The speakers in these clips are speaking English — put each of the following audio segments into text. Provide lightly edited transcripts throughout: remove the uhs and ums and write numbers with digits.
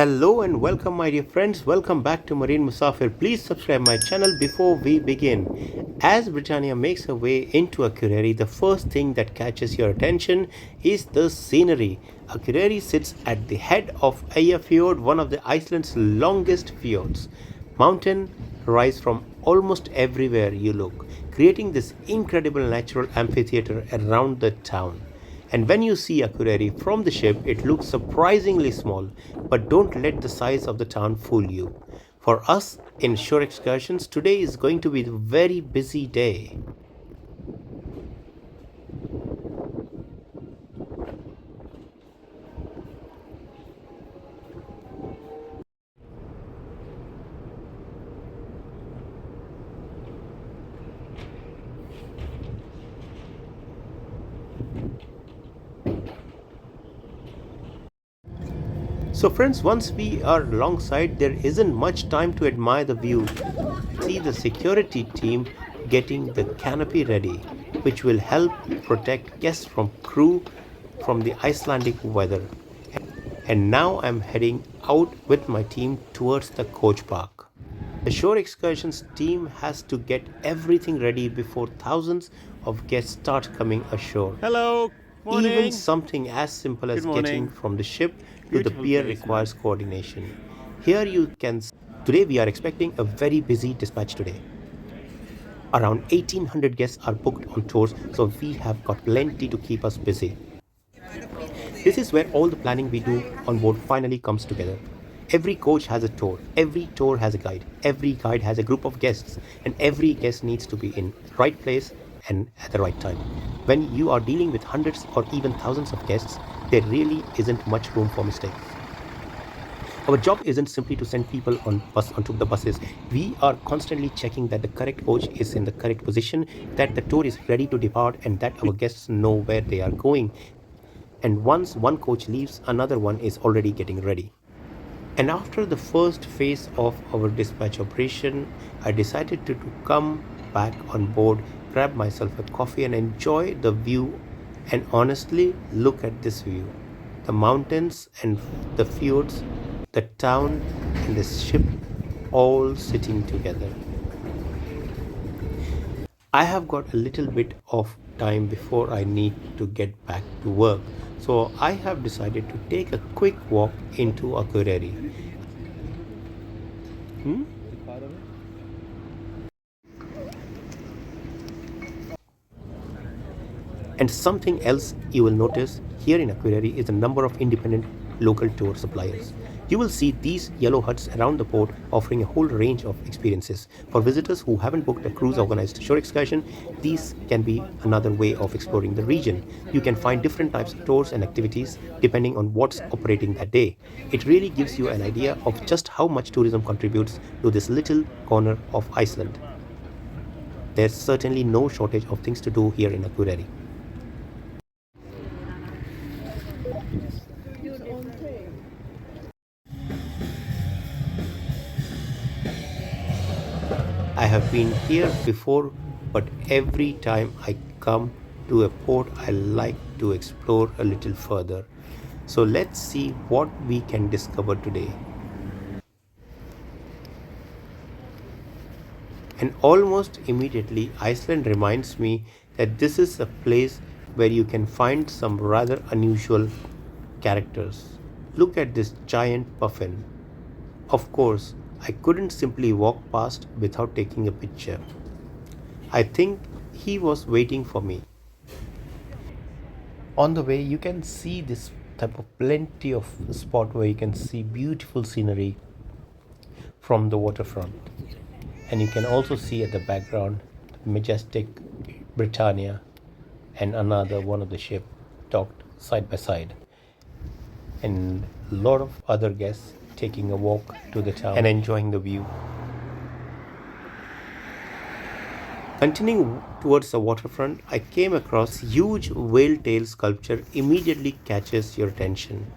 Hello and welcome my dear friends, welcome back to Marine Musafir. Please subscribe my channel before we begin. As Britannia makes her way into Akureyri, the first thing that catches your attention is the scenery. Akureyri sits at the head of Eyjafjord, one of the Iceland's longest fjords. Mountains rise from almost everywhere you look, creating this incredible natural amphitheater around the town. And when you see Akureyri from the ship, it looks surprisingly small, but don't let the size of the town fool you. For us in shore excursions, today is going to be a very busy day. So friends, once we are alongside, there isn't much time to admire the view. See the security team getting the canopy ready, which will help protect guests from crew from the Icelandic weather. And now I'm heading out with my team towards the coach park. The shore excursions team has to get everything ready before thousands of guests start coming ashore. Hello, morning. Even something as simple as getting from the ship to the pier requires coordination. Here you can see, today we are expecting a very busy dispatch today. Around 1800 guests are booked on tours, so we have got plenty to keep us busy. This is where all the planning we do on board finally comes together. Every coach has a tour, every tour has a guide, every guide has a group of guests, and every guest needs to be in the right place and at the right time. When you are dealing with hundreds or even thousands of guests, there really isn't much room for mistakes. Our job isn't simply to send people onto the buses. We are constantly checking that the correct coach is in the correct position, that the tour is ready to depart, and that our guests know where they are going. And once one coach leaves, another one is already getting ready. And after the first phase of our dispatch operation, I decided to come back on board, grab myself a coffee and enjoy the view. And honestly, look at this view. The mountains and the fjords, the town and the ship all sitting together. I have got a little bit of time before I need to get back to work. So I have decided to take a quick walk into Akureyri. And something else you will notice here in Akureyri is a number of independent local tour suppliers. You will see these yellow huts around the port offering a whole range of experiences. For visitors who haven't booked a cruise organized shore excursion, these can be another way of exploring the region. You can find different types of tours and activities depending on what's operating that day. It really gives you an idea of just how much tourism contributes to this little corner of Iceland. There's certainly no shortage of things to do here in Akureyri. I have been here before, but every time I come to a port, I like to explore a little further. So let's see what we can discover today. And almost immediately, Iceland reminds me that this is a place where you can find some rather unusual characters. Look at this giant puffin. Of course, I couldn't simply walk past without taking a picture. I think he was waiting for me. On the way, you can see this type of plenty of spot where you can see beautiful scenery from the waterfront. And you can also see at the background the majestic Britannia and another one of the ship docked side by side. And a lot of other guests taking a walk to the town and enjoying the view. Continuing towards the waterfront, I came across huge whale tail sculpture immediately catches your attention.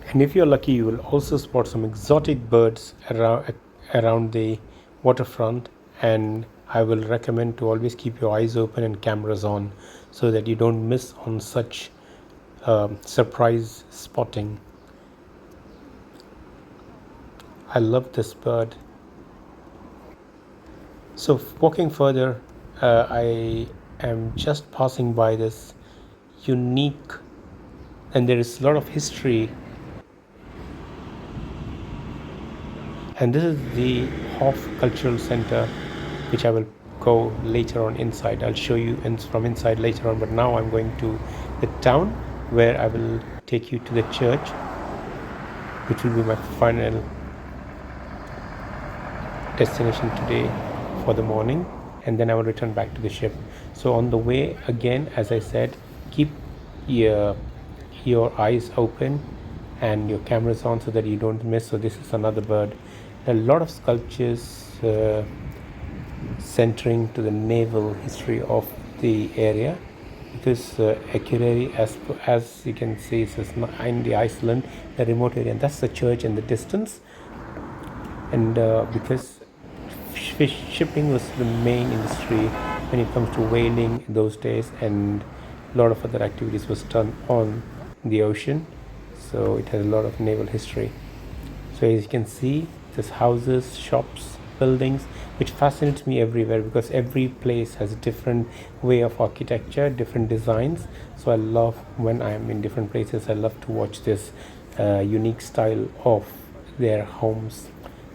And if you're lucky, you will also spot some exotic birds around the waterfront. And I will recommend to always keep your eyes open and cameras on so that you don't miss on such surprise spotting. I love this bird. So walking further, I am just passing by this unique, and there is a lot of history. And this is the Hof Cultural Center, which I will go later on inside. I'll show you from inside later on, but now I'm going to the town where I will take you to the church, which will be my final destination today for the morning, and then I will return back to the ship. So on the way, again, as I said, keep your eyes open and your cameras on so that you don't miss. So this is another bird. A lot of sculptures centering to the naval history of the area, because Akureyri, as you can see, is in the Iceland, the remote area, and that's the church in the distance. And because fish shipping was the main industry when it comes to whaling in those days, and a lot of other activities was done on the ocean, so it has a lot of naval history. So as you can see, there's houses, shops, buildings, which fascinates me everywhere, because every place has a different way of architecture, different designs. So I love, when I'm in different places, I love to watch this unique style of their homes.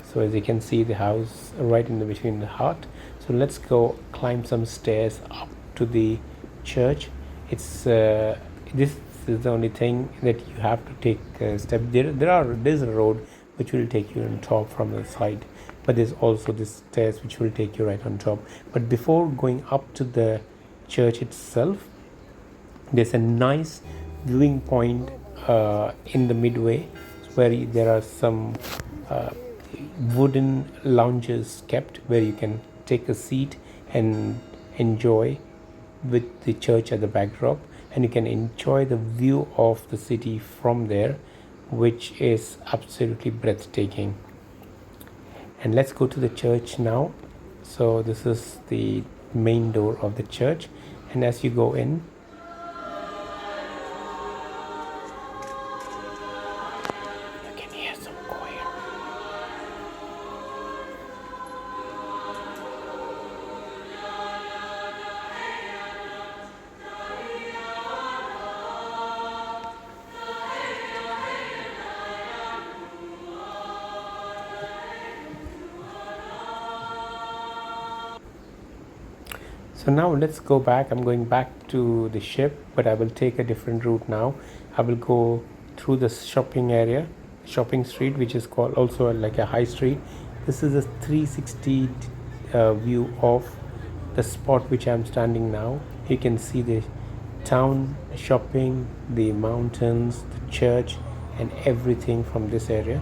So as you can see, the house right in the between the hut. So let's go climb some stairs up to the church. It's this is the only thing that you have to take a step. There's a road which will take you on top from the side, but there's also this stairs which will take you right on top. But before going up to the church itself, there's a nice viewing point in the midway, where there are some wooden lounges kept, where you can take a seat and enjoy with the church at the backdrop, and you can enjoy the view of the city from there, which is absolutely breathtaking. And let's go to the church now. So this is the main door of the church, and as you go in, you can hear some choir. So now let's go back. I'm going back to the ship, but I will take a different route now. I will go through the shopping area, shopping street, which is called also like a high street. This is a 360 view of the spot which I'm standing now. You can see the town, shopping, the mountains, the church, and everything from this area.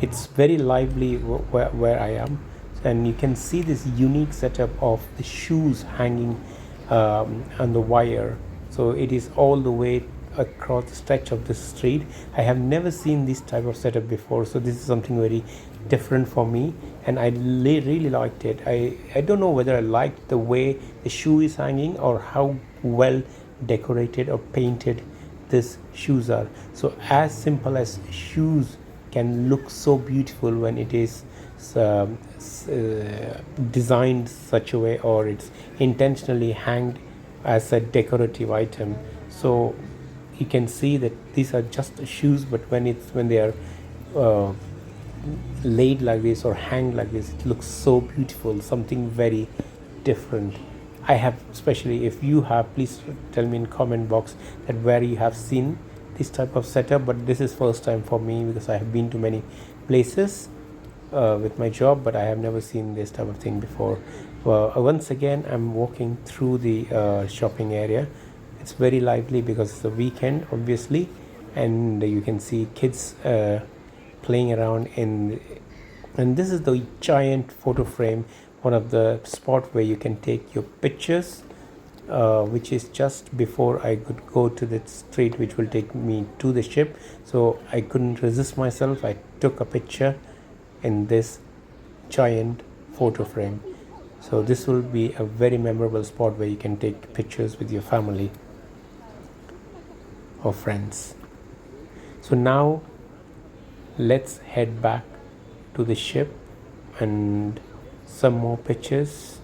It's very lively where I am, and you can see this unique setup of the shoes hanging on the wire. So it is all the way across the stretch of the street. I have never seen this type of setup before, so this is something very different for me, and I really liked it. I don't know whether I liked the way the shoe is hanging or how well decorated or painted these shoes are. So as simple as shoes can look so beautiful when it is designed such a way, or it's intentionally hanged as a decorative item. So you can see that these are just shoes, but when they are laid like this or hanged like this, it looks so beautiful, something very different. I have, especially if you have, please tell me in comment box that where you have seen this type of setup, but this is first time for me, because I have been to many places with my job, but I have never seen this type of thing before. Once again, I'm walking through the shopping area. It's very lively because it's a weekend, obviously, and you can see kids playing around and this is the giant photo frame, one of the spot where you can take your pictures, which is just before I could go to the street which will take me to the ship. So I couldn't resist myself. I took a picture in this giant photo frame. So this will be a very memorable spot where you can take pictures with your family or friends. So now let's head back to the ship and some more pictures.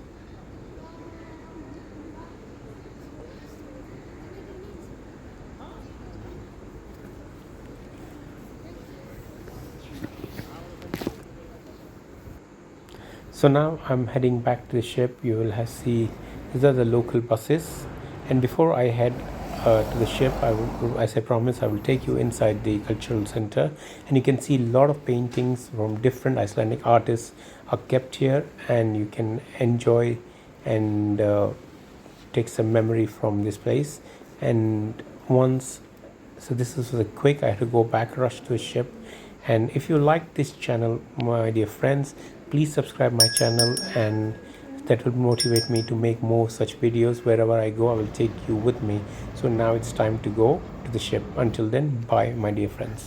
So now I'm heading back to the ship. You will have see these are the local buses, and before I head to the ship, as I promised, I will take you inside the cultural center, and you can see a lot of paintings from different Icelandic artists are kept here, and you can enjoy and take some memory from this place. And once, so this is a quick, I had to go back, rush to the ship. And if you like this channel, my dear friends, please subscribe my channel, and that will motivate me to make more such videos. Wherever I go, I will take you with me. So now it's time to go to the ship. Until then, bye my dear friends.